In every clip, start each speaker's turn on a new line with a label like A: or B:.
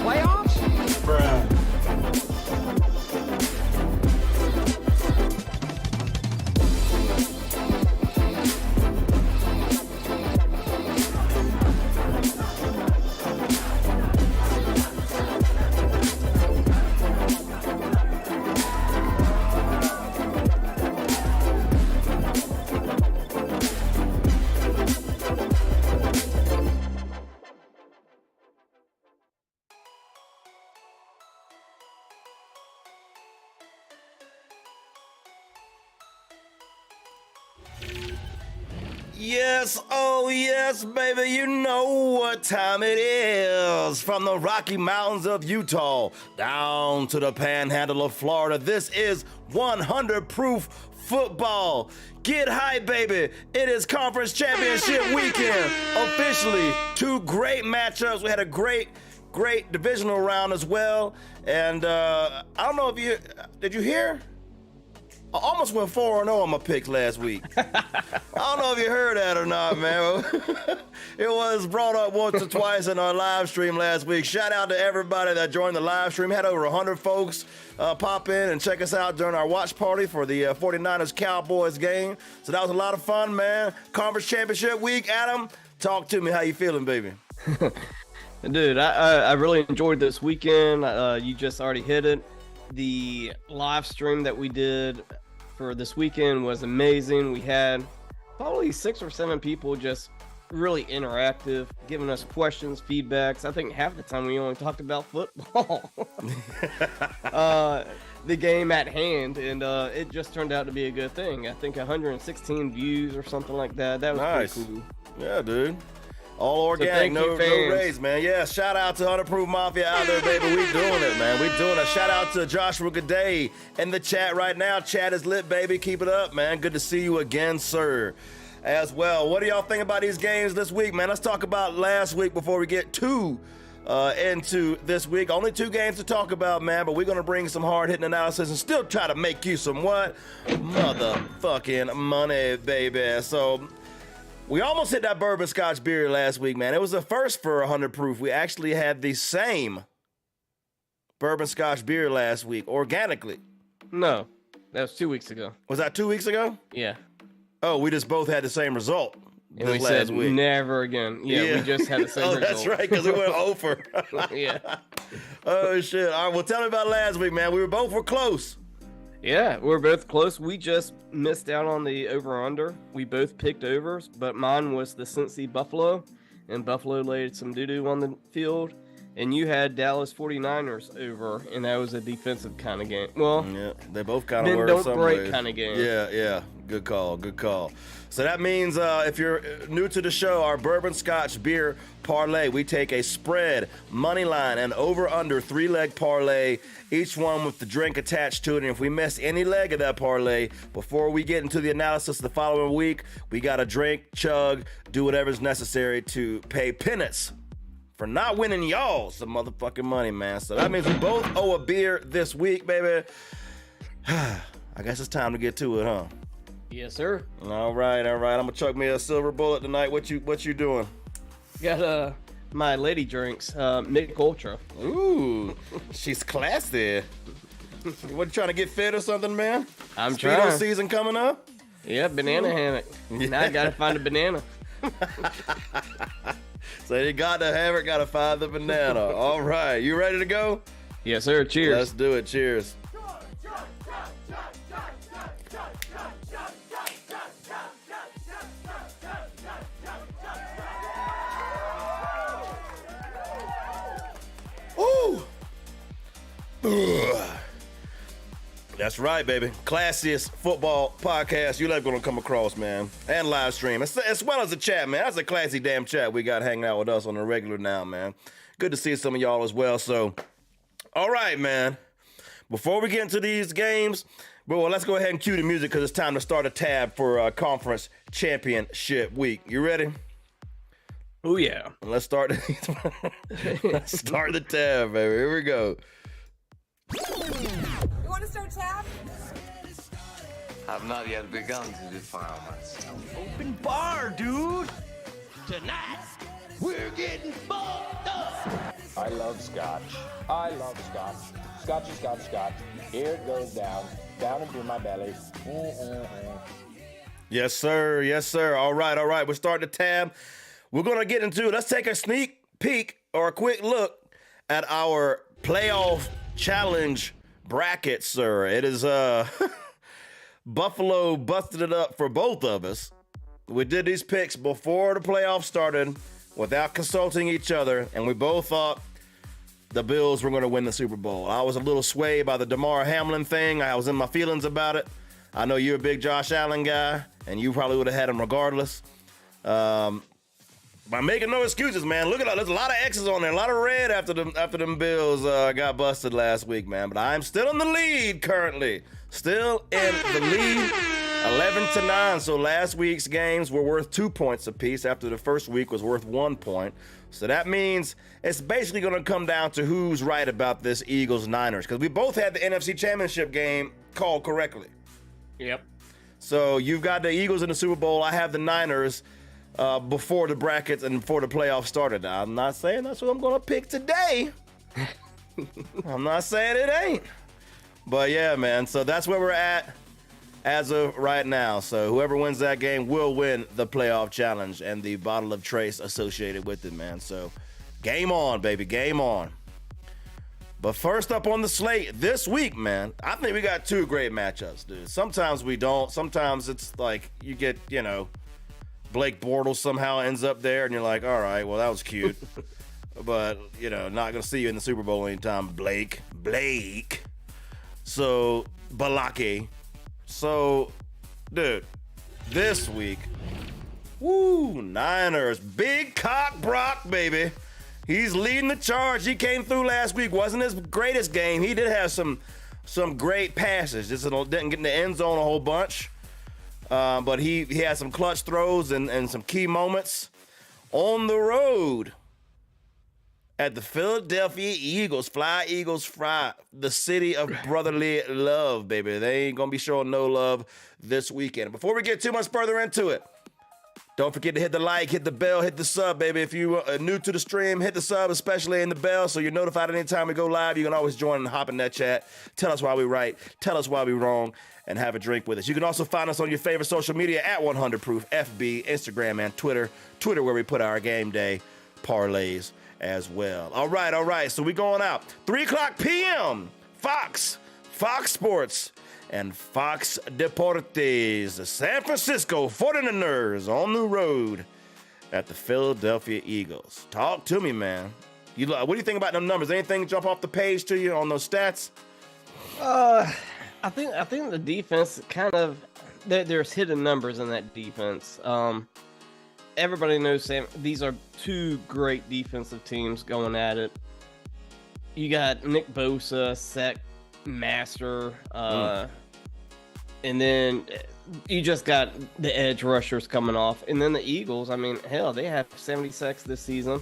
A: Playoffs?
B: Bruh.
C: Yes, oh yes, baby, you know what time it is. From the Rocky Mountains of Utah down to the panhandle of Florida, this is 100 Proof Football. Get hype, baby. It is conference championship weekend. Officially, two great matchups. We had a great divisional round as well. And I don't know if did you hear? I almost went 4-0 on my picks last week. I don't know if you heard that or not, man. It was brought up once or twice in our live stream last week. Shout out to everybody that joined the live stream. Had over 100 folks pop in and check us out during our watch party for the 49ers Cowboys game. So that was a lot of fun, man. Conference championship week. Adam, talk to me. How you feeling, baby?
A: Dude, I really enjoyed this weekend. You just already hit it. The live stream that we did for this weekend was amazing. We had probably 6 or 7 people just really interactive, giving us questions, feedbacks. I think half the time we only talked about football. The game at hand, and it just turned out to be a good thing. I think 116 views or something like that. That was
C: nice.
A: Pretty cool.
C: Yeah, dude. All organic, no raise, man. Yeah, shout out to 100 Proof Mafia out there, baby. We doing it, man. We doing it. Shout out to Joshua G'day in the chat right now. Chat is lit, baby. Keep it up, man. Good to see you again, sir, as well. What do y'all think about these games this week, man? Let's talk about last week before we get into this week. Only 2 games to talk about, man, but we're going to bring some hard-hitting analysis and still try to make you some what? Motherfucking money, baby. So we almost hit that bourbon scotch beer last week, man. It was the first for 100 Proof. We actually had the same bourbon scotch beer last week, organically.
A: No, that was 2 weeks ago.
C: Was that 2 weeks ago?
A: Yeah.
C: Oh, we just both had the same result.
A: And we said never again. Yeah, we just had the same result.
C: That's right, because we went over.
A: Yeah.
C: Oh, shit. All right, well, tell me about last week, man. We were close.
A: Yeah, we're both close. We just missed out on the over-under. We both picked overs, but mine was the Cincy Buffalo, and Buffalo laid some doo-doo on the field. And you had Dallas 49ers over, and that was a defensive kind of game. Well,
C: yeah, they both kind of were.
A: Don't break kind of game.
C: Yeah. Good call. So that means if you're new to the show, our bourbon scotch beer parlay, we take a spread, money line, and over-under 3-leg parlay, each one with the drink attached to it. And if we miss any leg of that parlay, before we get into the analysis the following week, we got to drink, chug, do whatever's necessary to pay penance for not winning y'all some motherfucking money, man. So that means we both owe a beer this week, baby. I guess it's time to get to it, huh?
A: Yes, sir.
C: All right. I'm gonna chuck me a silver bullet tonight. What you doing?
A: Got my lady drinks, Mick Ultra.
C: Ooh, she's classy. What, you trying to get fit or something, man?
A: I'm
C: Speedo
A: trying.
C: season coming up.
A: Yeah, banana hammock.
C: Yeah.
A: Now I gotta find a banana.
C: So you got to have it, got to find the banana. All right, you ready to go?
A: Yes, sir. Cheers.
C: Let's do it. Cheers. Ooh. That's right, baby. Classiest football podcast you're ever going to come across, man. And live stream. As well as the chat, man. That's a classy damn chat we got hanging out with us on the regular now, man. Good to see some of y'all as well. So, all right, man. Before we get into these games, well, let's go ahead and cue the music because it's time to start a tab for conference championship week. You ready?
A: Oh, yeah.
C: Let's start. Let's start the tab, baby. Here we go.
B: Chap?
D: I've not yet begun to defile myself.
E: Open bar, dude. Tonight, we're getting fucked up.
F: I love scotch. I love scotch. Scotchy, scotch, scotch. Here it goes down into my belly.
C: Yes, sir. Yes, sir. All right. We're starting the tab. We're going to get into it. Let's take a sneak peek or a quick look at our playoff challenge bracket, sir. It is Buffalo busted it up for both of us. We did these picks before the playoffs started without consulting each other, and we both thought the Bills were going to win the Super Bowl. I was a little swayed by the Damar Hamlin thing. I was in my feelings about it. I know you're a big Josh Allen guy, and you probably would have had him regardless. By making no excuses, man. Look at that. There's a lot of X's on there. A lot of red after them Bills got busted last week, man. But I'm still in the lead currently. Still in the lead, 11-9. So last week's games were worth 2 points apiece after the first week was worth 1 point. So that means it's basically going to come down to who's right about this Eagles-Niners, because we both had the NFC Championship game called correctly.
A: Yep.
C: So you've got the Eagles in the Super Bowl. I have the Niners before the brackets and before the playoffs started. Now, I'm not saying that's what I'm going to pick today. I'm not saying it ain't. But yeah, man, so that's where we're at as of right now. So whoever wins that game will win the playoff challenge and the bottle of Trace associated with it, man. So game on, baby, game on. But first up on the slate this week, man, I think we got two great matchups, dude. Sometimes we don't. Sometimes it's like you get, Blake Bortles somehow ends up there, and you're like, all right, well, that was cute. But, not going to see you in the Super Bowl anytime, Blake. So, Balake. So, dude, this week, Niners. Big cock Brock, baby. He's leading the charge. He came through last week. Wasn't his greatest game. He did have some great passes. Just didn't get in the end zone a whole bunch. But he had some clutch throws and some key moments. On the road at the Philadelphia Eagles. Fly, Eagles, fly. The city of brotherly love, baby. They ain't going to be showing no love this weekend. Before we get too much further into it, don't forget to hit the like, hit the bell, hit the sub, baby. If you are new to the stream, hit the sub, especially in the bell, so you're notified anytime we go live. You can always join and hop in that chat. Tell us why we right, tell us why we wrong, and have a drink with us. You can also find us on your favorite social media at 100proof, FB, Instagram, and Twitter. Twitter, where we put our game day parlays as well. All right. So we going out. 3 o'clock p.m. Fox Sports, and Fox Deportes. The San Francisco 49ers on the road at the Philadelphia Eagles. Talk to me, man. What do you think about them numbers? Anything jump off the page to you on those stats?
A: I think the defense kind of there's hidden numbers in that defense. Everybody knows, Sam, these are two great defensive teams going at it. You got Nick Bosa, Sec Master, and then you just got the edge rushers coming off. And then the Eagles, I mean, hell, they have 70 sacks this season.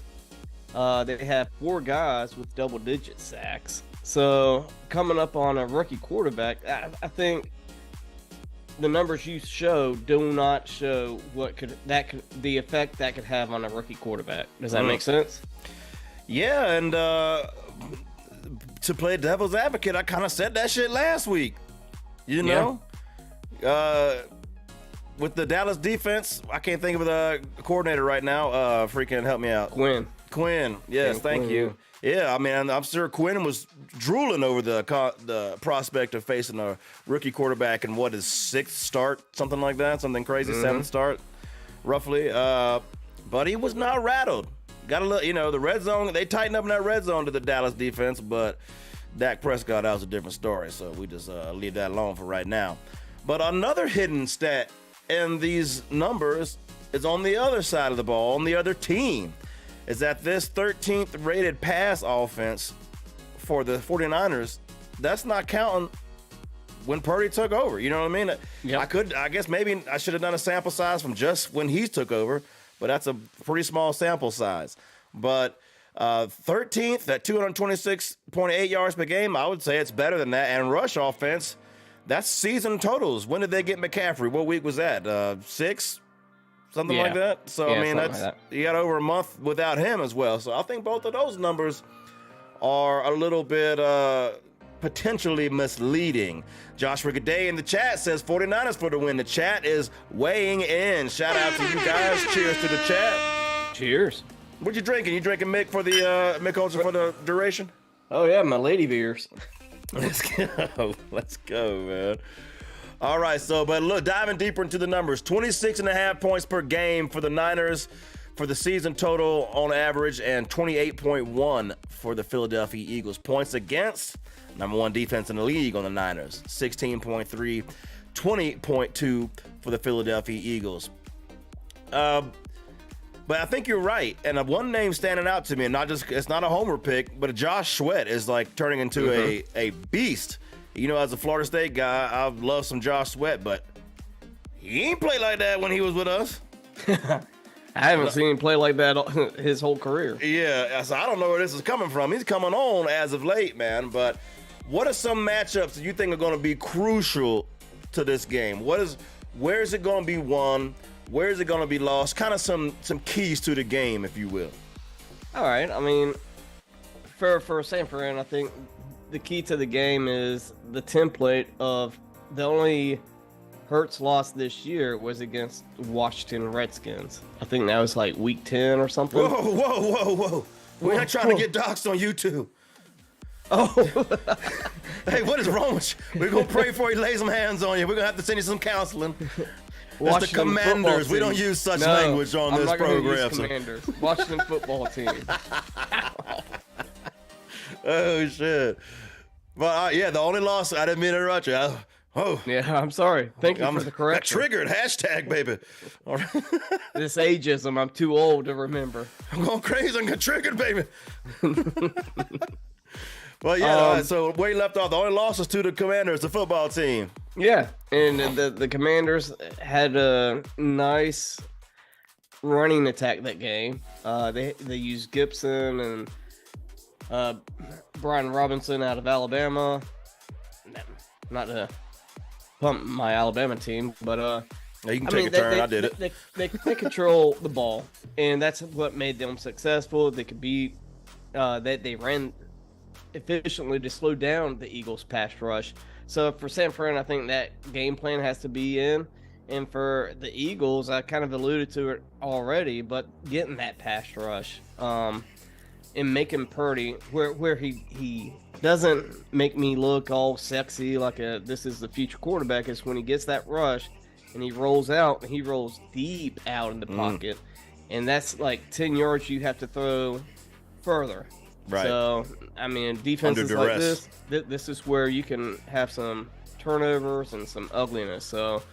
A: They have 4 guys with double-digit sacks. So coming up on a rookie quarterback, I think the numbers you show do not show the effect that could have on a rookie quarterback. Does that make sense?
C: Yeah, and to play devil's advocate, I kind of said that shit last week. With the Dallas defense, I can't think of the coordinator right now. Freaking help me out. Quinn. Yes, thank you. Yeah, I mean, I'm sure Quinn was drooling over the prospect of facing a rookie quarterback in what is 6th start, something like that, something crazy, 7th start, roughly. But he was not rattled. Got to look, the red zone. They tightened up in that red zone to the Dallas defense, but Dak Prescott, that was a different story. So we just leave that alone for right now. But another hidden stat in these numbers is on the other side of the ball, on the other team, is that this 13th rated pass offense for the 49ers, that's not counting when Purdy took over. You know what I mean? Yep. I guess maybe I should have done a sample size from just when he took over, but that's a pretty small sample size. But 13th at 226.8 yards per game. I would say it's better than that. And rush offense, that's season totals. When did they get McCaffrey? What week was that? 6? Something like that. So, I mean, that's you got over a month without him as well. So I think both of those numbers are a little bit potentially misleading. Joshua G'day in the chat says 49ers for the win. The chat is weighing in. Shout out to you guys. Cheers to the chat.
A: Cheers.
C: What you drinking? You drinking Mick for the Mick Ultra for the duration?
A: Oh yeah, my lady beers.
C: Let's go, man. All right, so but look, diving deeper into the numbers, 26.5 points per game for the Niners for the season total on average, and 28.1 for the Philadelphia Eagles. Points against, number one defense in the league on the Niners, 16.3, 20.2 for the Philadelphia Eagles. But I think you're right, and one name standing out to me, and it's not a homer pick, but Josh Sweat is like turning into a beast. You know, as a Florida State guy, I love some Josh Sweat, but he ain't played like that when he was with us.
A: I haven't seen him play like that his whole career.
C: Yeah, so I don't know where this is coming from. He's coming on as of late, man. But what are some matchups that you think are going to be crucial to this game? Where is it going to be won? Where is it going to be lost? Kind of some keys to the game, if you will.
A: All right. I mean, for San Fran, I think the key to the game is the template of the only Hurts loss this year was against Washington Redskins. I think that was like week 10 or something.
C: Whoa. We're not trying to get doxxed on YouTube.
A: Oh.
C: Hey, what is wrong with you? We're going to pray before he lays some hands on you. We're going to have to send you some counseling. That's the Commanders. We don't use such language on this program.
A: Commanders. Washington football team.
C: Oh, shit. Well, yeah, the only loss, I didn't mean to interrupt you.
A: Yeah, I'm sorry. Thank you for the correction.
C: Triggered. Hashtag, baby. All right.
A: This ageism, I'm too old to remember.
C: I'm going crazy and got triggered, baby. Well, yeah, all right, so where you left off, the only loss was to the Commanders, the football team.
A: Yeah, and the Commanders had a nice running attack that game. They used Gibson and Brian Robinson out of Alabama. Not to pump my Alabama team, but
C: yeah, you can take a turn. I did it.
A: They control the ball, and that's what made them successful. They could beat. They ran efficiently to slow down the Eagles' pass rush. So for San Fran, I think that game plan has to be in. And for the Eagles, I kind of alluded to it already, but getting that pass rush and making Purdy where he doesn't make me look all sexy like this is the future quarterback, is when he gets that rush and he rolls out, and he rolls deep out in the pocket. And that's like 10 yards you have to throw further.
C: Right.
A: So, I mean, defenses like this is where you can have some turnovers and some ugliness. So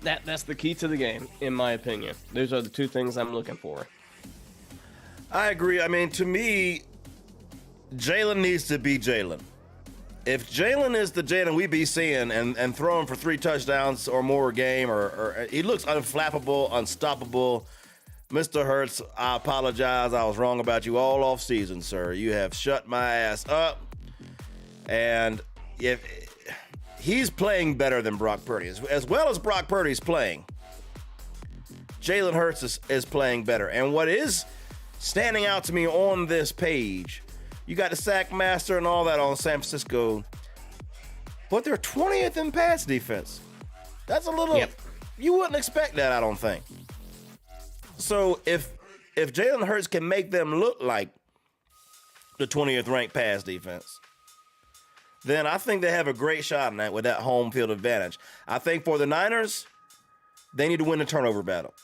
A: that's the key to the game, in my opinion. Those are the two things I'm looking for.
C: I agree. I mean, to me, Jalen needs to be Jalen. If Jalen is the Jalen we be seeing and throwing for 3 touchdowns or more a game, or he looks unflappable, unstoppable. Mr. Hurts, I apologize. I was wrong about you all off season, sir. You have shut my ass up. And if he's playing better than Brock Purdy, as well as Brock Purdy's playing, Jalen Hurts is playing better. And what is standing out to me on this page, you got the sack master and all that on San Francisco, but they're 20th in pass defense. That's a little, you wouldn't expect that, I don't think. So if Jalen Hurts can make them look like the 20th ranked pass defense, then I think they have a great shot in that with that home field advantage. I think for the Niners, they need to win the turnover battle.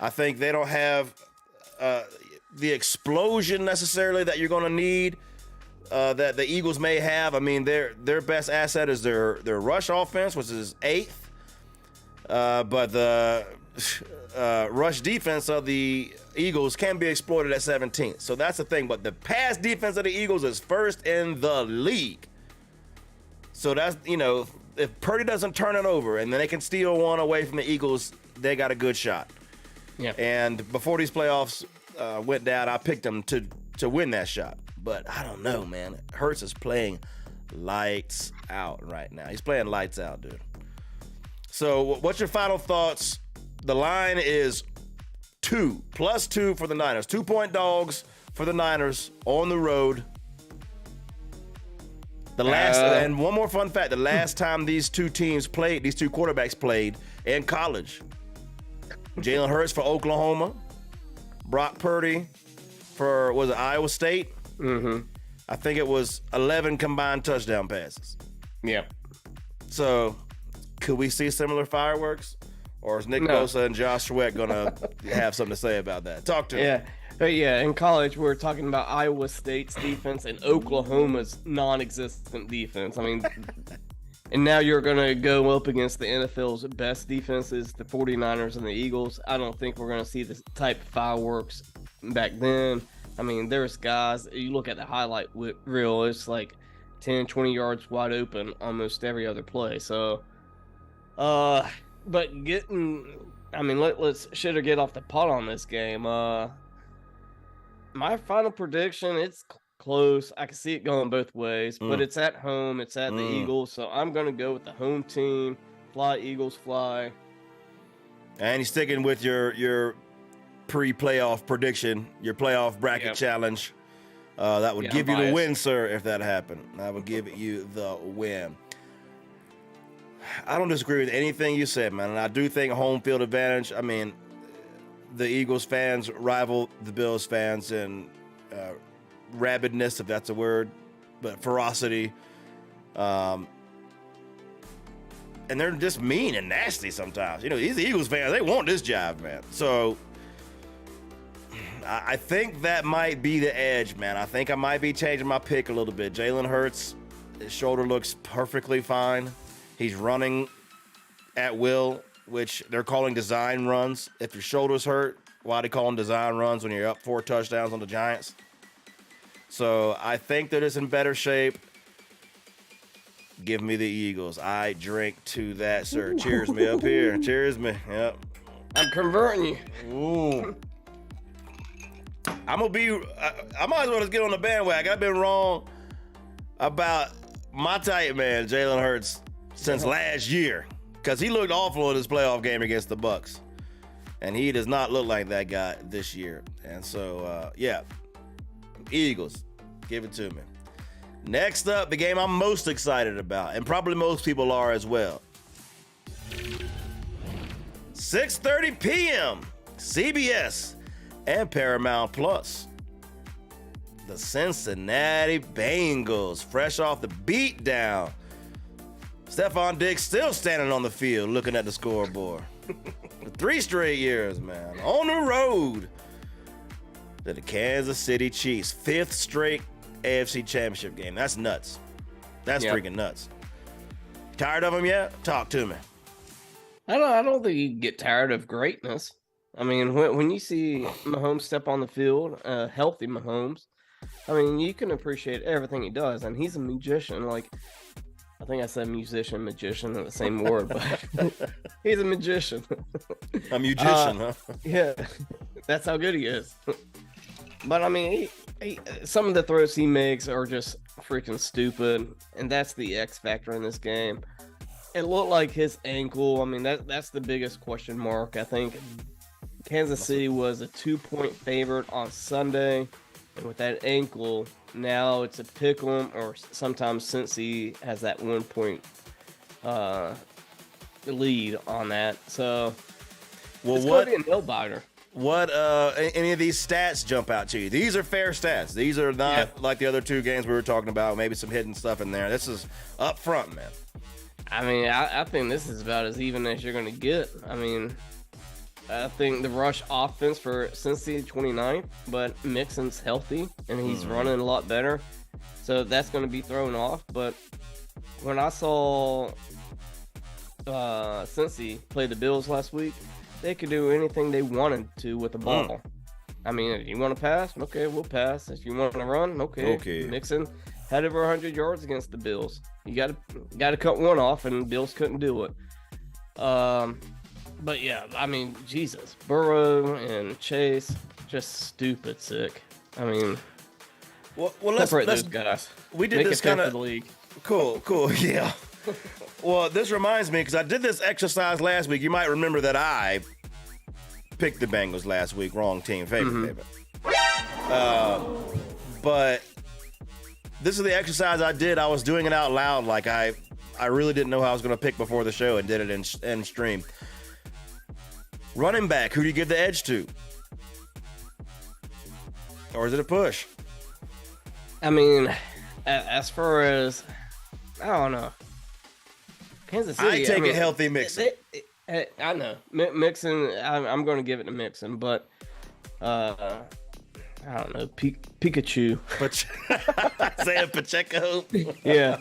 C: I think they don't have the explosion necessarily that you're going to need that the Eagles may have. I mean, their best asset is their rush offense, which is 8th. But the rush defense of the Eagles can be exploited at 17th. So that's the thing. But the pass defense of the Eagles is 1st in the league. So that's, if Purdy doesn't turn it over and then they can steal one away from the Eagles, they got a good shot.
A: Yeah.
C: And before these playoffs, went down, I picked them to win that shot. But I don't know, man. Hurts is playing lights out right now. He's playing lights out, dude. So what's your final thoughts? The line is +2 for the Niners. 2-point dogs for the Niners on the road. And one more fun fact, the last time these two quarterbacks played in college, Jalen Hurts for Oklahoma, Brock Purdy for, was it Iowa State?
A: Mm-hmm.
C: I think it was 11 combined touchdown passes.
A: Yeah.
C: So, could we see similar fireworks? Or is Nick Bosa and Josh Sweat going to have something to say about that? Talk to me.
A: Yeah. But yeah, in college, we were talking about Iowa State's defense and Oklahoma's non-existent defense. I mean, and now you're going to go up against the NFL's best defenses, the 49ers and the Eagles. I don't think we're going to see this type of fireworks back then. I mean, there's guys, you look at the highlight reel, it's like 10, 20 yards wide open almost every other play. So, but let's shit or get off the pot on this game. My final prediction, it's close. I can see it going both ways, but it's at home. It's at the Eagles, so I'm going to go with the home team. Fly, Eagles, fly.
C: And you're sticking with your pre-playoff prediction, your playoff bracket challenge. That would give you the win, sir, if that happened. That would give you the win. I don't disagree with anything you said, man. And I do think home field advantage, I mean, the Eagles fans rival the Bills fans in rabidness, if that's a word, but ferocity. And they're just mean and nasty sometimes. You know, these Eagles fans, they want this job, man. So I think that might be the edge, man. I think I might be changing my pick a little bit. Jalen Hurts, his shoulder looks perfectly fine. He's running at will, which they're calling design runs. If your shoulder's hurt, why do they call them design runs when you're up 4 touchdowns on the Giants? So I think that it's in better shape. Give me the Eagles. I drink to that, sir. Cheers me up here. Cheers me. Yep.
A: I'm converting you.
C: Ooh. I might as well just get on the bandwagon. I've been wrong about my tight man, Jalen Hurts, since last year. Because he looked awful in his playoff game against the Bucs. And he does not look like that guy this year. And so, Eagles, give it to me. Next up, the game I'm most excited about, and probably most people are as well. 6:30 p.m., CBS and Paramount Plus. The Cincinnati Bengals, fresh off the beatdown. Stephon Diggs still standing on the field looking at the scoreboard. For 3 straight years, man. On the road to the Kansas City Chiefs. 5th straight AFC Championship game. That's nuts. That's freaking nuts. Tired of them yet? Talk to me.
A: I don't think you get tired of greatness. I mean, when you see Mahomes step on the field, healthy Mahomes, I mean, you can appreciate everything he does. And he's a magician. Like, I think I said magician in the same word, but he's a magician.
C: A musician, huh?
A: Yeah, that's how good he is. But I mean, he, some of the throws he makes are just freaking stupid, and that's the X factor in this game. It looked like his ankle. I mean, that's the biggest question mark. I think Kansas City was a 2-point favorite on Sunday, and with that ankle, now it's a pick 'em, or sometimes Cincy has that 1-point lead on that. So, it's going to be a nail biter.
C: What any of these stats jump out to you? These are fair stats. These are not like the other 2 games we were talking about. Maybe some hidden stuff in there. This is up front, man.
A: I mean, I think this is about as even as you're going to get. I mean, I think the rush offense for Cincy 29th, but Mixon's healthy and he's running a lot better. So that's going to be thrown off. But when I saw Cincy play the Bills last week, they could do anything they wanted to with the ball. I mean, if you want to pass, okay, we'll pass. If you want to run, okay. Mixon had over 100 yards against the Bills. You got to cut one off, and the Bills couldn't do it. But yeah, I mean, Jesus, Burrow and Chase, just stupid sick. I mean,
C: Well,
A: separate
C: let's
A: those guys.
C: we did
A: Make
C: this
A: it fair
C: kind
A: for
C: of
A: the league.
C: cool, yeah. Well, this reminds me because I did this exercise last week. You might remember that I picked the Bengals last week. Wrong team, favorite. But this is the exercise I did. I was doing it out loud, like I really didn't know how I was going to pick before the show, and did it in stream. Running back, who do you give the edge to? Or is it a push?
A: I mean, as far as, I don't know. Kansas City.
C: I take a healthy Mixon.
A: I know. Mixon, I'm going to give it to Mixon, but I don't know. Pikachu.
C: Isaiah Pacheco.
A: Yeah.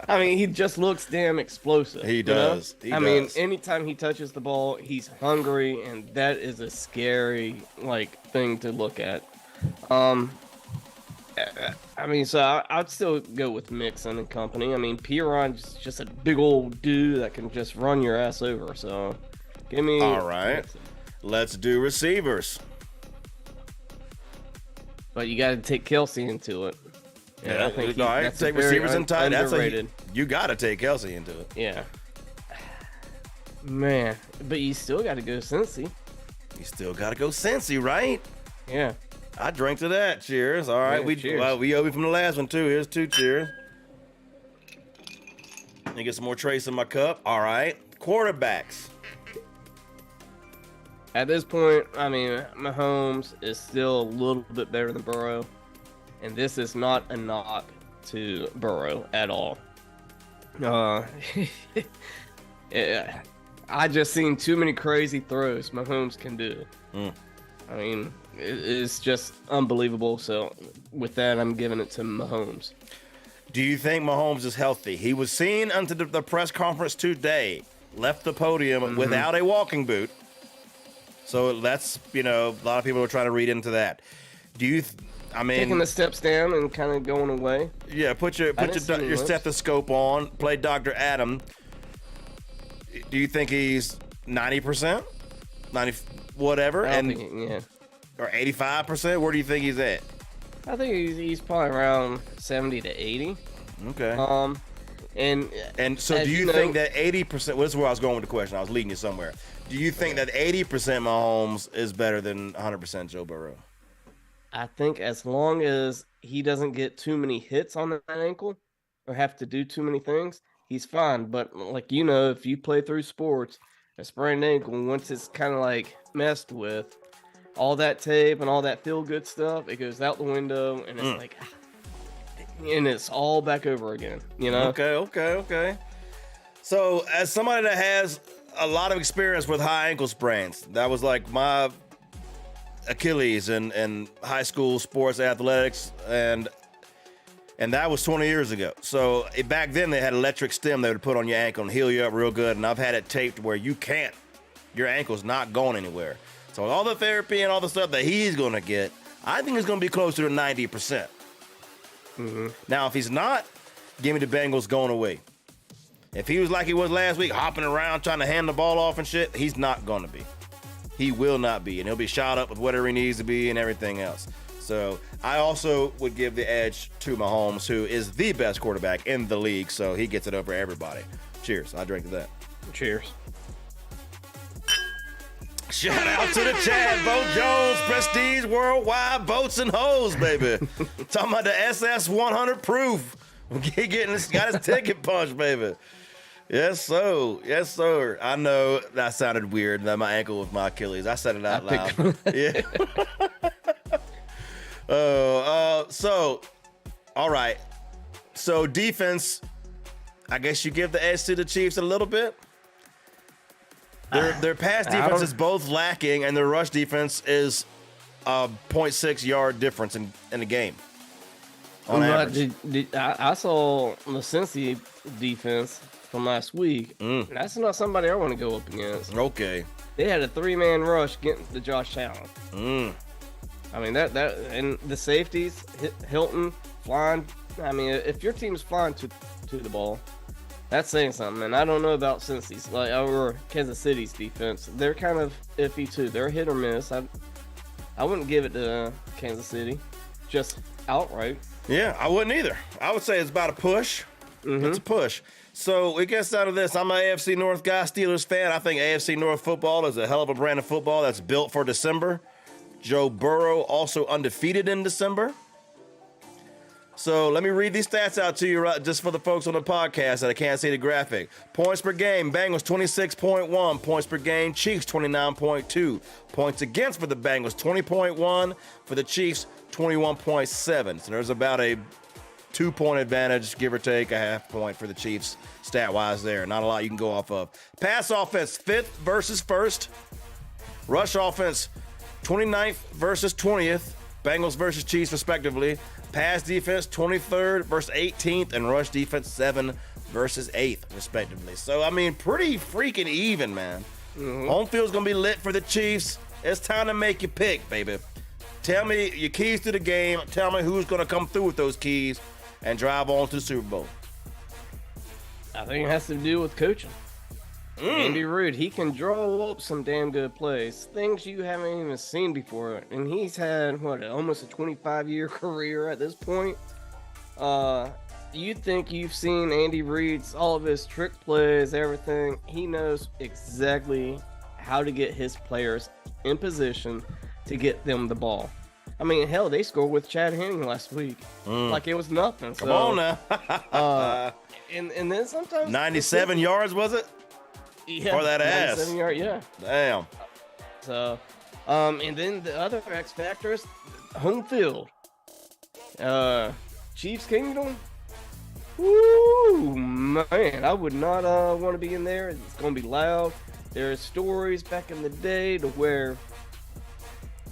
A: I mean, he just looks damn explosive.
C: He does.
A: You know? I mean, anytime he touches the ball, he's hungry, and that is a scary thing to look at. I mean, so I'd still go with Mixon and company. I mean, Piron's just a big old dude that can just run your ass over. So, give me.
C: All right.
A: Mixon.
C: Let's do receivers.
A: But you got to take Kelsey into it.
C: Yeah,
A: I think
C: all right.
A: that's
C: Take
A: very
C: receivers and tight.
A: underrated.
C: You got to take Kelsey into it.
A: Yeah. Man, but you still got to go Cincy.
C: You still got to go Cincy, right?
A: Yeah.
C: I drank to that. Cheers. All right.
A: Yeah, cheers.
C: We owe you from the last one, too. Here's 2 cheers. Let me get some more trace in my cup. All right. Quarterbacks.
A: At this point, I mean, Mahomes is still a little bit better than Burrow. And this is not a knock to Burrow at all. Yeah, I just seen too many crazy throws Mahomes can do. I mean, it's just unbelievable. So with that, I'm giving it to Mahomes.
C: Do you think Mahomes is healthy? He was seen unto the press conference today, left the podium without a walking boot. So that's, a lot of people are trying to read into that. Do you,
A: taking the steps down and kind of going away?
C: Yeah, put your stethoscope on, play Dr. Adam. Do you think he's 90%? 90, whatever?
A: Yeah.
C: Or 85%? Where do you think he's at?
A: I think he's probably around 70 to 80.
C: Okay. And so do you think that 80%, well, this is where I was going with the question. I was leading you somewhere. Do you think that 80% Mahomes is better than 100% Joe Burrow?
A: I think as long as he doesn't get too many hits on that ankle or have to do too many things, he's fine. But if you play through sports, a sprained ankle, once it's kind of messed with, all that tape and all that feel good stuff, it goes out the window, and it's and it's all back over again,
C: Okay. So as somebody that has a lot of experience with high ankle sprains, that was my Achilles in high school sports athletics, and that was 20 years ago. So back then they had electric stim they would put on your ankle and heal you up real good, and I've had it taped where your ankle's not going anywhere. So all the therapy and all the stuff that he's going to get, I think it's going to be closer to 90%. Now, if he's not, give me the Bengals going away. If he was like he was last week, hopping around trying to hand the ball off and shit, he's not going to be. He will not be, and he'll be shot up with whatever he needs to be and everything else. So I also would give the edge to Mahomes, who is the best quarterback in the league, so he gets it over everybody. Cheers. I drink to that.
A: Cheers.
C: Shout out to the Chad, Bo Jones, Prestige Worldwide, Boats and Hoes, baby. Talking about the SS 100 proof. He got his ticket punched, baby. Yes, sir. I know that sounded weird. That my ankle was my Achilles. I said it out loud. Yeah. So, all right. So defense, I guess you give the edge to the Chiefs a little bit. Their pass defense is both lacking, and their rush defense is a 0.6 yard difference in the game. On average.
A: I saw the Cincy defense from last week. That's not somebody I want to go up against.
C: Okay.
A: They had a 3-man rush getting to Josh Allen. I mean, that and the safeties, Hilton, flying. I mean, if your team's flying to the ball, That's saying something, and I don't know about Cincy's, like, or Kansas City's defense. They're kind of iffy too. They're hit or miss. I wouldn't give it to Kansas City, just outright.
C: Yeah, I wouldn't either. I would say it's about a push. It's a push. So it gets down to this. I'm an AFC North guy, Steelers fan. I think AFC North football is a hell of a brand of football that's built for December. Joe Burrow also undefeated in December. So let me read these stats out to you just for the folks on the podcast that I can't see the graphic. Points per game, Bengals 26.1. Points per game, Chiefs 29.2. Points against for the Bengals 20.1. For the Chiefs 21.7. So there's about a 2-point advantage, give or take a half point for the Chiefs stat-wise there. Not a lot you can go off of. Pass offense, 5th versus 1st. Rush offense, 29th versus 20th. Bengals versus Chiefs, respectively. Pass defense, 23rd versus 18th. And rush defense, 7 versus 8th, respectively. So, I mean, pretty freaking even, man. Home field's going to be lit for the Chiefs. It's time to make your pick, baby. Tell me your keys to the game. Tell me who's going to come through with those keys and drive on to the Super Bowl.
A: I think it has to do with coaching. Andy Reid, he can draw up some damn good plays, things you haven't even seen before, and he's had almost a 25-year career at this point. You think you've seen Andy Reid's all of his trick plays, everything? He knows exactly how to get his players in position to get them the ball. I mean, hell, they scored with Chad Henne last week, like it was nothing.
C: Come on now.
A: And then sometimes
C: 97 yards, was it?
A: Yeah,
C: for that ass.
A: 97 yard, yeah.
C: Damn.
A: So, and then the other X factors, home field. Chiefs Kingdom. Woo, man, I would not want to be in there. It's going to be loud. There are stories back in the day to where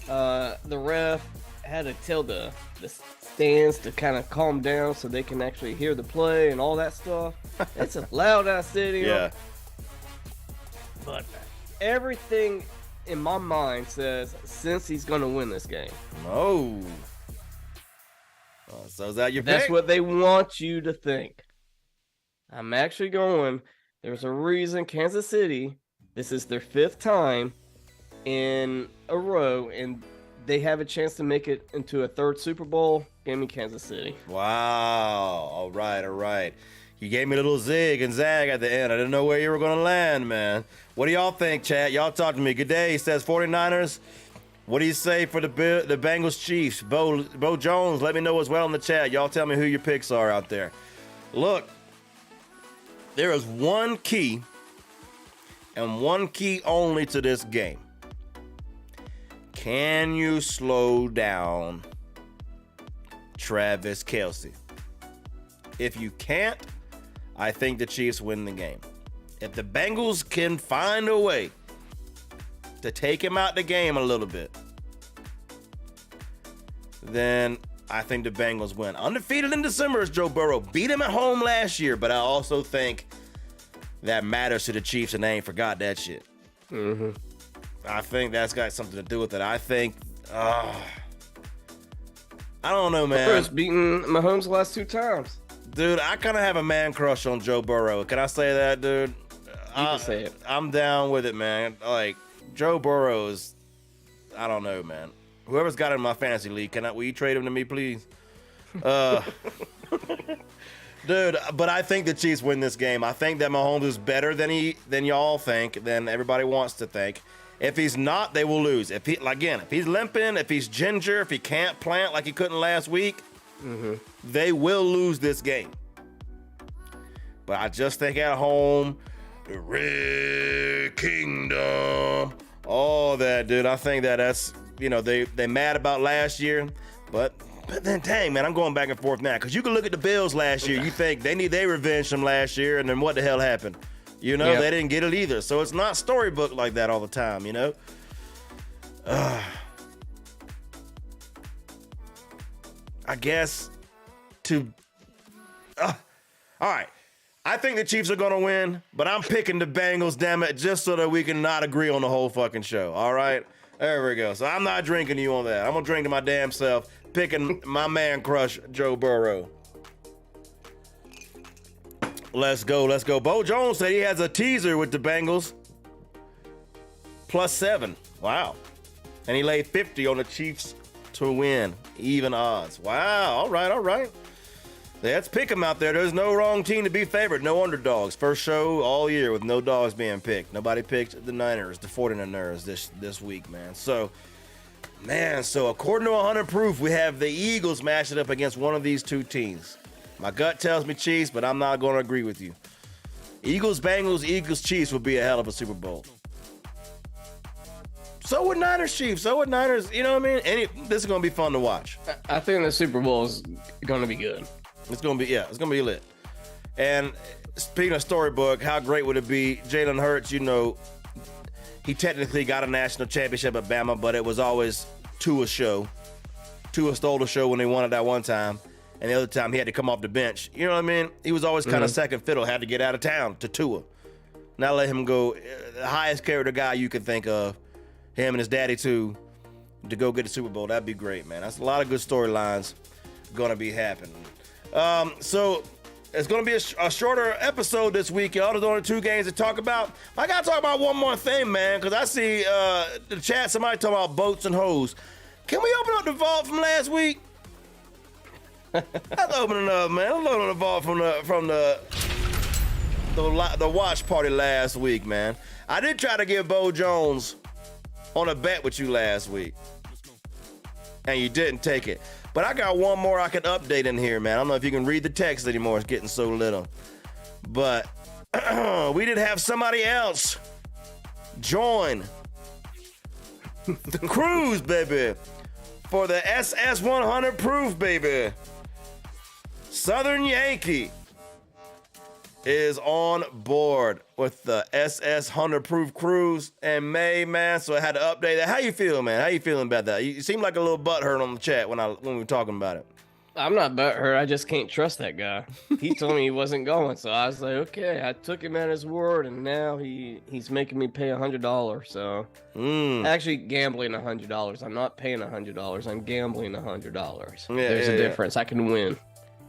A: the ref had to tell the stands to kind of calm down so they can actually hear the play and all that stuff. It's a loud ass stadium.
C: Yeah.
A: But everything in my mind says since he's going to win this game.
C: Oh. So is that your
A: That's
C: pick?
A: what they want you to think. I'm actually going. There's a reason Kansas City, this is their 5th time in a row, and they have a chance to make it into a 3rd Super Bowl. Give me Kansas City.
C: Wow. All right. You gave me a little zig and zag at the end. I didn't know where you were going to land, man. What do y'all think, chat? Y'all talk to me. Good day. He says 49ers. What do you say for the Bengals Chiefs? Bo Jones, let me know as well in the chat. Y'all tell me who your picks are out there. Look, there is one key and one key only to this game. Can you slow down Travis Kelce? If you can't, I think the Chiefs win the game. If the Bengals can find a way to take him out the game a little bit, then I think the Bengals win. Undefeated in December is Joe Burrow. Beat him at home last year, but I also think that matters to the Chiefs, and they ain't forgot that shit. I think that's got something to do with it. I think, I don't know, man.
A: Burrow's beaten Mahomes the last 2 times.
C: Dude, I kind of have a man crush on Joe Burrow. Can I say that, dude?
A: You can say it.
C: I'm down with it, man. Like, Joe Burrow is, I don't know, man. Whoever's got him in my fantasy league, will you trade him to me, please? Dude, but I think the Chiefs win this game. I think that Mahomes is better than y'all think, than everybody wants to think. If he's not, they will lose. If he's limping, if he's ginger, if he can't plant like he couldn't last week, they will lose this game. But I just think at home, the Red Kingdom, all that, dude. I think that's, they mad about last year, but then dang, man, I'm going back and forth now, because you can look at the Bills last year. You think they need their revenge from last year, and then what the hell happened? They didn't get it either. So it's not storybook like that all the time, I guess all right. I think the Chiefs are going to win, but I'm picking the Bengals, damn it, just so that we can not agree on the whole fucking show. All right? There we go. So I'm not drinking to you on that. I'm going to drink to my damn self, picking my man crush, Joe Burrow. Let's go. Bo Jones said he has a teaser with the Bengals. +7. Wow. And he laid 50 on the Chiefs to win. Even odds. Wow. All right. Let's pick them out there. There's no wrong team to be favored. No underdogs. First show all year with no dogs being picked. Nobody picked the Niners, the 49ers this week, man. So according to 100 Proof, we have the Eagles matching up against one of these two teams. My gut tells me Chiefs, but I'm not going to agree with you. Eagles, Bengals, Eagles, Chiefs would be a hell of a Super Bowl. So would Niners, Chiefs. So would Niners. You know what I mean? This is going to be fun to watch.
A: I think the Super Bowl is going to be good.
C: It's going to be lit. And speaking of storybook, how great would it be? Jalen Hurts, he technically got a national championship at Bama, but it was always Tua's show. Tua stole the show when they won it that one time, and the other time he had to come off the bench. You know what I mean? He was always kind of second fiddle, had to get out of town to Tua. Now let him go, the highest character guy you can think of, him and his daddy too, to go get the Super Bowl. That'd be great, man. That's a lot of good storylines going to be happening. So it's going to be a shorter episode this week, y'all. There's only 2 games to talk about. I got to talk about one more thing, man, because I see the chat, somebody talking about boats and hoes. Can we open up the vault from last week? Let's open it up, man. Let's open the vault from the watch party last week, man. I did try to get Bo Jones on a bet with you last week, and you didn't take it. But I got one more I can update in here, man. I don't know if you can read the text anymore. It's getting so little. But we did have somebody else join the cruise, baby, for the SS 100 Proof, baby. Southern Yankee is on board with the SS 100 Proof cruise in May, man. So I had to update that. How you feel, man? How you feeling about that? You seem like a little butthurt on the chat when we were talking about it.
A: I'm not butthurt. I just can't trust that guy. He told me he wasn't going, so I was like, okay. I took him at his word, and now he's making me pay $100. So actually gambling $100. I'm not paying $100. I'm gambling $100. There's a difference. I can win.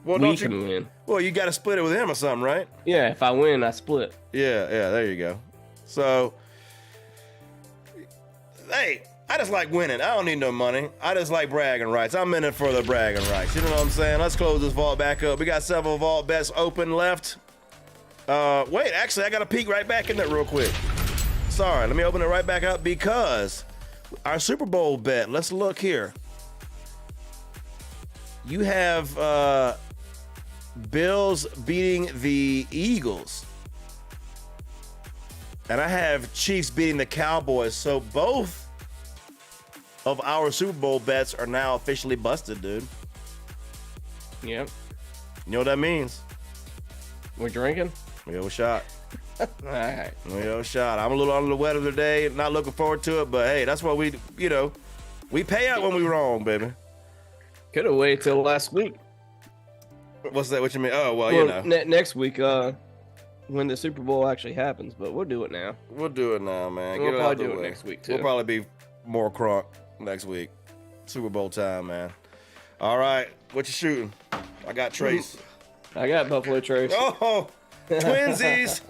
C: Well,
A: we can win.
C: Well, you got to split it with him or something, right?
A: Yeah, if I win, I split.
C: Yeah, there you go. So, hey, I just like winning. I don't need no money. I just like bragging rights. I'm in it for the bragging rights. You know what I'm saying? Let's close this vault back up. We got several vault bets open left. Wait, actually, I got to peek right back in it real quick. Sorry, let me open it right back up because our Super Bowl bet, let's look here. You have Bills beating the Eagles. And I have Chiefs beating the Cowboys. So both of our Super Bowl bets are now officially busted, dude.
A: Yep.
C: You know what that means?
A: We're drinking?
C: We go a shot.
A: All right.
C: We go a shot. I'm a little under the weather today. Not looking forward to it, but hey, that's what we pay out when we wrong, baby.
A: Could have waited till last week.
C: What's that? What you mean? Oh, well,
A: next week, when the Super Bowl actually happens, but we'll do it now.
C: We'll do it now, man.
A: We'll probably do it next week, too.
C: We'll probably be more crunk next week. Super Bowl time, man. All right. What you shooting? I got Trace.
A: I got Buffalo Trace.
C: Oh, twinsies.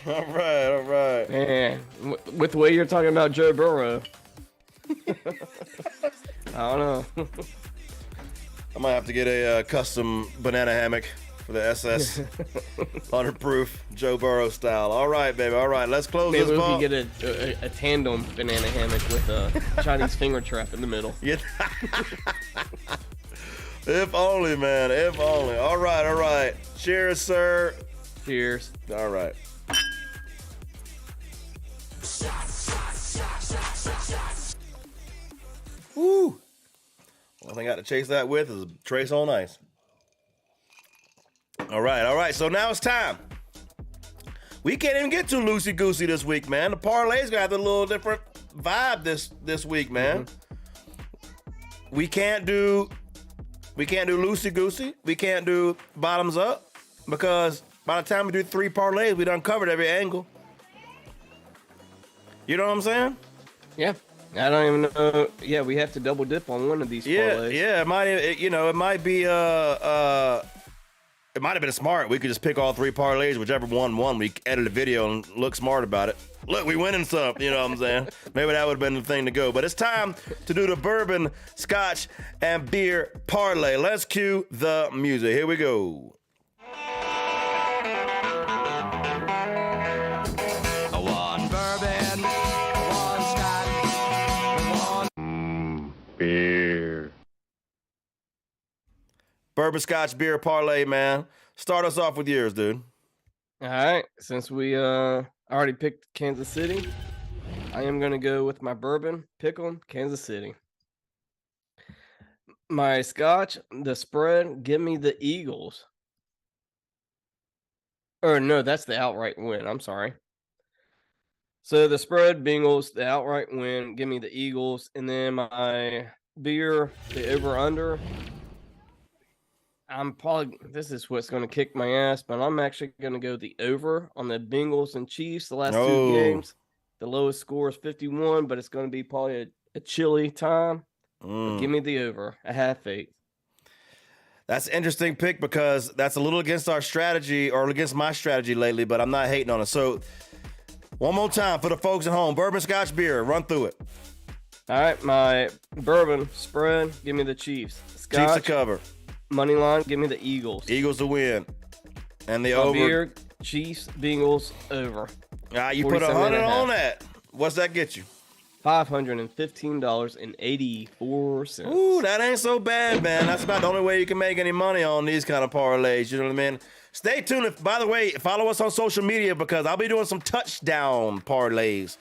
C: All right.
A: Man, with the way you're talking about Joe Burrow, I don't know.
C: I might have to get a custom banana hammock for the SS 100 Proof Joe Burrow style. All right, baby. All right, let's close this vault.
A: Maybe we can get a tandem banana hammock with a Chinese finger trap in the middle.
C: Yeah. If only, man. If only. All right. Cheers, sir.
A: Cheers.
C: All right. Woo. One thing I got to chase that with is Trace on ice. All right. So now it's time. We can't even get too loosey-goosey this week, man. The Parlays got a little different vibe this week, man. Mm-hmm. We can't do loosey-goosey. We can't do bottoms up because by the time we do 3 parlays, we done covered every angle. You know what I'm saying?
A: Yeah. I don't even know. Yeah, we have to double dip on one of these parlays.
C: Yeah. It might be it might have been smart. We could just pick all 3 parlays, whichever one won. We edit a video and look smart about it. Look, we winning something, you know what I'm saying? Maybe that would have been the thing to go. But it's time to do the bourbon, scotch, and beer parlay. Let's cue the music. Here we go.
E: One bourbon, one scotch, one
B: Beer.
C: Bourbon, scotch, beer parlay, man. Start us off with yours, dude.
A: All right, since we already picked Kansas City, I am going to go with my bourbon, pick 'em, Kansas City. My scotch, the spread, give me the Eagles. Or no, that's the outright win. I'm sorry. So the spread, Bengals, the outright win, give me the Eagles. And then my beer, the over-under. This is what's going to kick my ass, but I'm actually going to go the over on the Bengals and Chiefs the last 2 games. The lowest score is 51, but it's going to be probably a chilly time. But give me the over. I have faith.
C: That's an interesting pick because that's a little against our strategy or against my strategy lately, but I'm not hating on it. So one more time for the folks at home. Bourbon, scotch, beer. Run through it.
A: All right, my bourbon spread, give me the Chiefs. Scotch,
C: Chiefs to cover.
A: money line, give me the Eagles.
C: Eagles to win. And the
A: My
C: over.
A: beer, Chiefs, Bengals, over.
C: You put 100
A: 47.5.
C: on that. What's that get you?
A: $515.84.
C: Ooh, that ain't so bad, man. That's about the only way you can make any money on these kind of parlays. You know what I mean? Stay tuned. By the way, follow us on social media because I'll be doing some touchdown parlays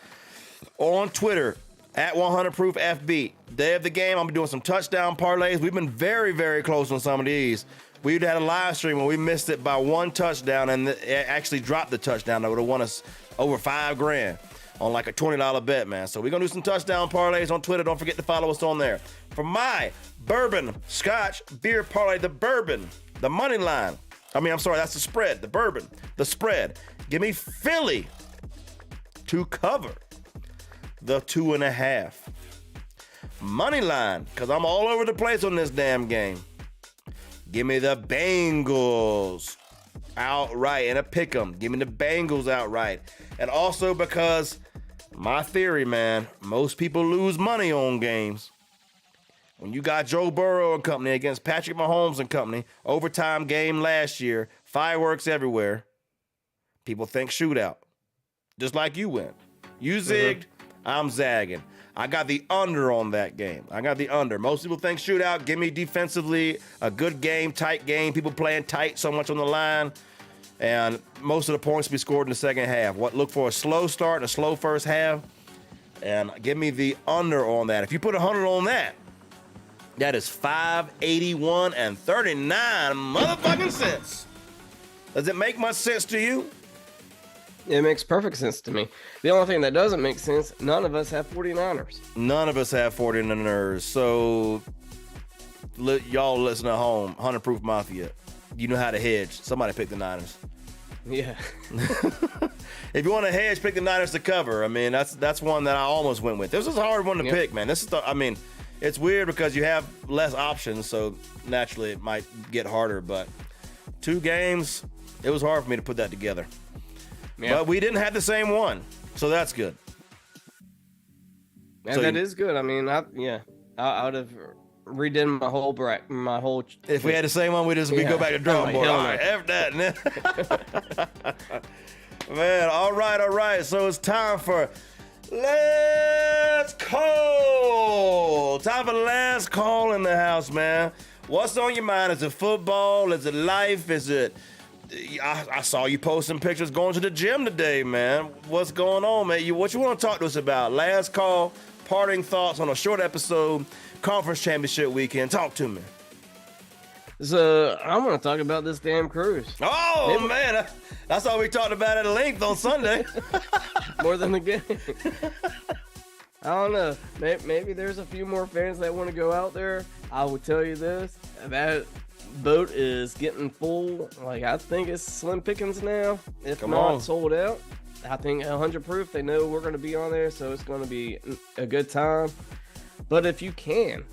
C: on Twitter at 100ProofFB. Day of the game, I'll be doing some touchdown parlays. We've been very, very close on some of these. We had a live stream when we missed it by 1 touchdown and it actually dropped the touchdown. That would have won us over $5,000 on like a $20 bet, man. So we're going to do some touchdown parlays on Twitter. Don't forget to follow us on there. For my bourbon, scotch, beer parlay, the bourbon, the money line. That's the spread, the bourbon, the spread. Give me Philly to cover the 2.5. Money line, because I'm all over the place on this damn game. Give me the Bengals outright and a pick 'em. Give me the Bengals outright. And also because my theory, man, most people lose money on games. When you got Joe Burrow and company against Patrick Mahomes and company, overtime game last year, fireworks everywhere, people think shootout. Just like you went. You zigged, I'm zagging. I got the under on that game. I got the under. Most people think shootout. Give me defensively a good game, tight game. People playing tight, so much on the line. And most of the points be scored in the second half. Look for a slow start and a slow first half. And give me the under on that. If you put 100 on that, that is $581.39 motherfucking cents. Does it make much sense to you?
A: It makes perfect sense to me. The only thing that doesn't make sense, none of us have 49ers.
C: None of us have 49ers. So y'all listen at home, 100 Proof Mafia. You know how to hedge. Somebody pick the Niners.
A: Yeah.
C: If you want to hedge, pick the Niners to cover. That's one that I almost went with. This is a hard one to pick, man. It's weird because you have less options, so naturally it might get harder. But 2 games, it was hard for me to put that together. Yeah. But we didn't have the same one, so that's good.
A: And that is good. I would have redone my whole.
C: If we had the same one, we go back to drawing board. All right, F that. Man, all right. So it's time for Last Call. Time for Last Call in the house, man. What's on your mind? Is it football? Is it life? Is it... I saw you posting pictures going to the gym today, man. What's going on, man? What you want to talk to us about? Last call, parting thoughts on a short episode, conference championship weekend. Talk to me.
A: So I want to talk about this damn cruise.
C: Oh, man. That's all we talked about at length on Sunday.
A: More than the game. I don't know. Maybe there's a few more fans that want to go out there. I will tell you this. That boat is getting full. I think it's slim pickings now. If not sold out. I think 100 Proof, they know we're going to be on there, so it's going to be a good time. But if you can,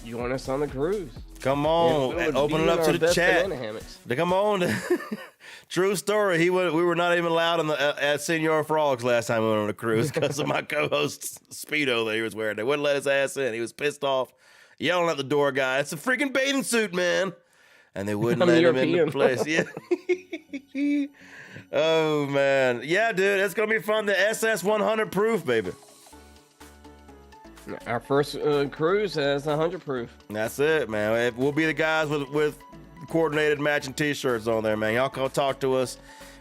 A: join us on the cruise.
C: Come on,
A: Yeah,
C: open it up to the chat. Come on. True story. We were not even allowed at Senior Frogs last time we went on a cruise because of my co-host's Speedo that he was wearing. They wouldn't let his ass in. He was pissed off, yelling at the door guy. It's a freaking bathing suit, man. And they wouldn't let him in the place. Yeah. Oh, man. Yeah, dude. It's going to be fun. The SS 100 proof, baby.
A: Our first cruise has 100 proof.
C: That's it, man. We'll be the guys with coordinated matching T-shirts on there, man. Y'all come talk to us.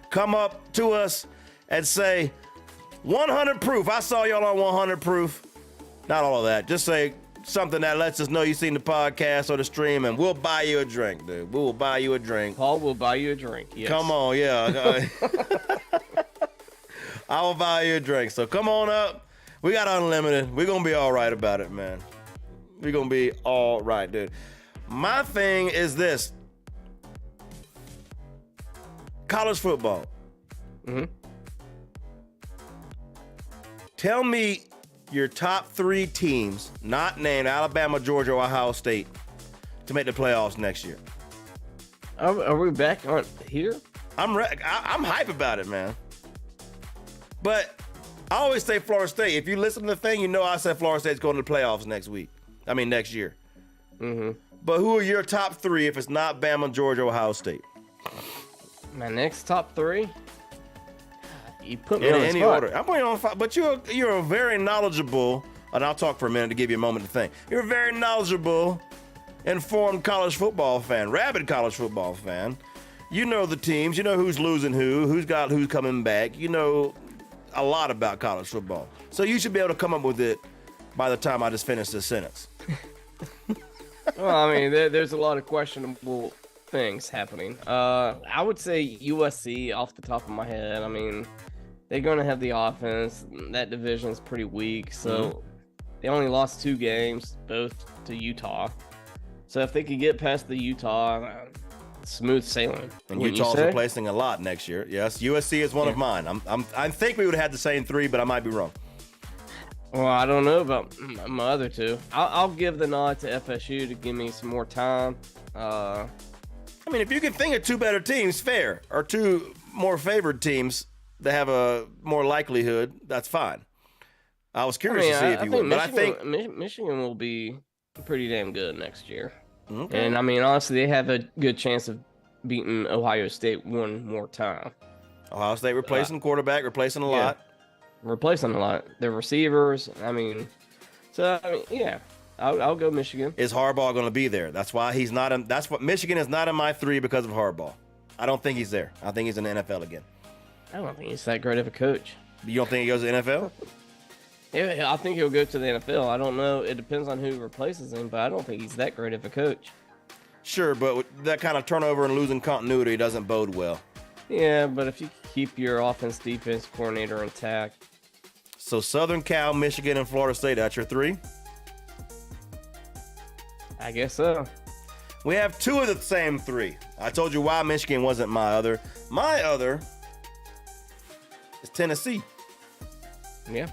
C: Come up to us and say 100 proof. I saw y'all on 100 proof. Not all of that. Just say something that lets us know you've seen the podcast or the stream, and we'll buy you a drink, dude. We will buy you a drink.
A: Paul will buy you a drink. Yes.
C: Come on, yeah. I will buy you a drink. So come on up. We got unlimited. We're going to be all right about it, man. We're going to be all right, dude. My thing is this. College football.
A: Mm-hmm.
C: Tell me your top 3 teams, not named Alabama, Georgia, or Ohio State, to make the playoffs next year.
A: Are we back on here?
C: I'm hype about it, man. But I always say Florida State. If you listen to the thing, you know I said Florida State's going to the playoffs next year.
A: Mm-hmm.
C: But who are your top 3 if it's not Bama, Georgia, Ohio State?
A: My next top 3? You put me
C: in
A: on the
C: any
A: spot.
C: order. I'm putting you on 5, but you're a very knowledgeable, and I'll talk for a minute to give you a moment to think. You're a very knowledgeable, informed college football fan, rabid college football fan. You know the teams. You know who's losing who's coming back. You know a lot about college football. So you should be able to come up with it by the time I just finish this sentence.
A: Well, I mean, there's a lot of questionable things happening. I would say USC off the top of my head. I mean, they're going to have the offense. That division's pretty weak, so they only lost 2 games, both to Utah. So if they could get past the Utah, smooth sailing.
C: And Utah's replacing a lot next year. Yes, USC is one of mine. I think we would have had the same 3, but I might be wrong.
A: Well, I don't know about my other 2. I'll give the nod to FSU to give me some more time.
C: I mean, if you can think of 2 better teams, fair, or 2 more favored teams that have a more likelihood, that's fine. I was curious to see if you would, but I think
A: Michigan will be pretty damn good next year.
C: Okay.
A: And I mean, honestly, they have a good chance of beating Ohio State one more time.
C: Ohio State replacing quarterback, replacing a lot.
A: Replacing a lot. Their receivers, I mean, yeah. I'll go Michigan.
C: Is Harbaugh going to be there? That's why he's not in. That's what Michigan is not in my 3 because of Harbaugh. I don't think he's there. I think he's in the NFL again.
A: I don't think he's that great of a coach.
C: You don't think he goes to the NFL?
A: Yeah, I think he'll go to the NFL. I don't know. It depends on who replaces him, but I don't think he's that great of a coach.
C: Sure, but that kind of turnover and losing continuity doesn't bode well.
A: Yeah, but if you keep your offense-defense coordinator intact.
C: So Southern Cal, Michigan, and Florida State, that's your 3?
A: I guess so.
C: We have 2 of the same 3. I told you why Michigan wasn't my other. My other is Tennessee.
A: Yeah.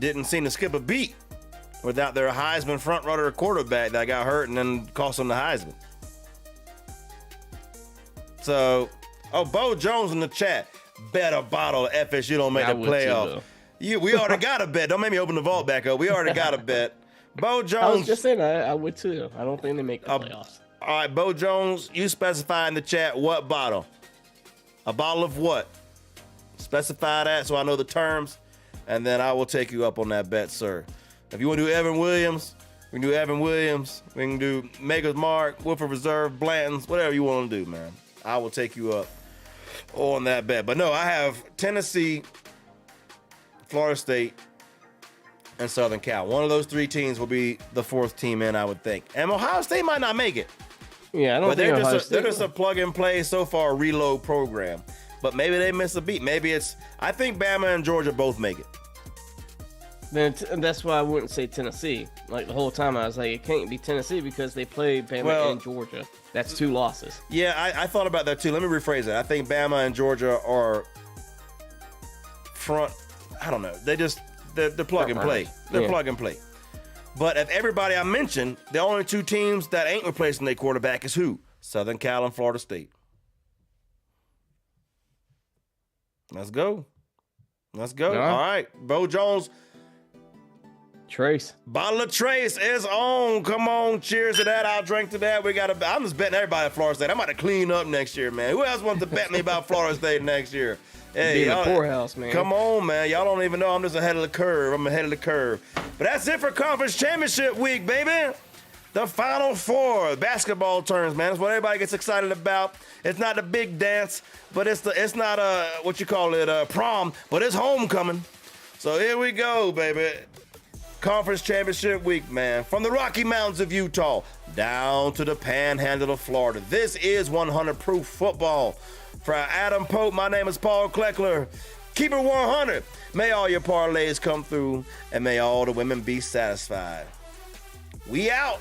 C: Didn't seem to skip a beat without their Heisman front-runner quarterback that got hurt and then cost them the Heisman. So, Bo Jones in the chat. Bet a bottle of FSU don't make the playoffs. We already got a bet. Don't make me open the vault back up. We already got a bet. Bo Jones.
A: I was just saying I would too. I don't think they make the playoffs.
C: All right, Bo Jones, you specify in the chat what bottle. A bottle of what? Specify that so I know the terms, and then I will take you up on that bet, sir. If you want to do Evan Williams, we can do Evan Williams. We can do Maker's Mark, Woodford Reserve, Blanton's, whatever you want to do, man. I will take you up on that bet. But no, I have Tennessee, Florida State, and Southern Cal. One of those 3 teams will be the 4th team in, I would think. And Ohio State might not make it.
A: Yeah, I don't think
C: they're just a plug-and-play, so far, reload program. But maybe they miss a beat. Maybe I think Bama and Georgia both make it.
A: Then that's why I wouldn't say Tennessee. Like the whole time I was like, it can't be Tennessee because they play Bama and Georgia. That's 2 losses.
C: Yeah, I thought about that too. Let me rephrase that. I think Bama and Georgia are front. I don't know. They're plug and play. They're plug and play. But of everybody I mentioned, the only two teams that ain't replacing their quarterback is who? Southern Cal and Florida State. Let's go. Let's go.
A: Yeah.
C: All right. Bo Jones.
A: Trace.
C: Bottle of Trace is on. Come on. Cheers to that. I'll drink to that. I'm just betting everybody at Florida State. I'm about to clean up next year, man. Who else wants to bet me about Florida State next year? Hey,
A: Be in the poorhouse, man.
C: Come on, man. Y'all don't even know I'm just ahead of the curve. I'm ahead of the curve. But that's it for Conference Championship Week, baby. The Final Four basketball turns, man. That's what everybody gets excited about. It's not the big dance, but it's not prom, but it's homecoming. So here we go, baby. Conference Championship Week, man. From the Rocky Mountains of Utah down to the Panhandle of Florida. This is 100 Proof Football. For Adam Pope, my name is Paul Kleckler. Keep it 100. May all your parlays come through, and may all the women be satisfied. We out.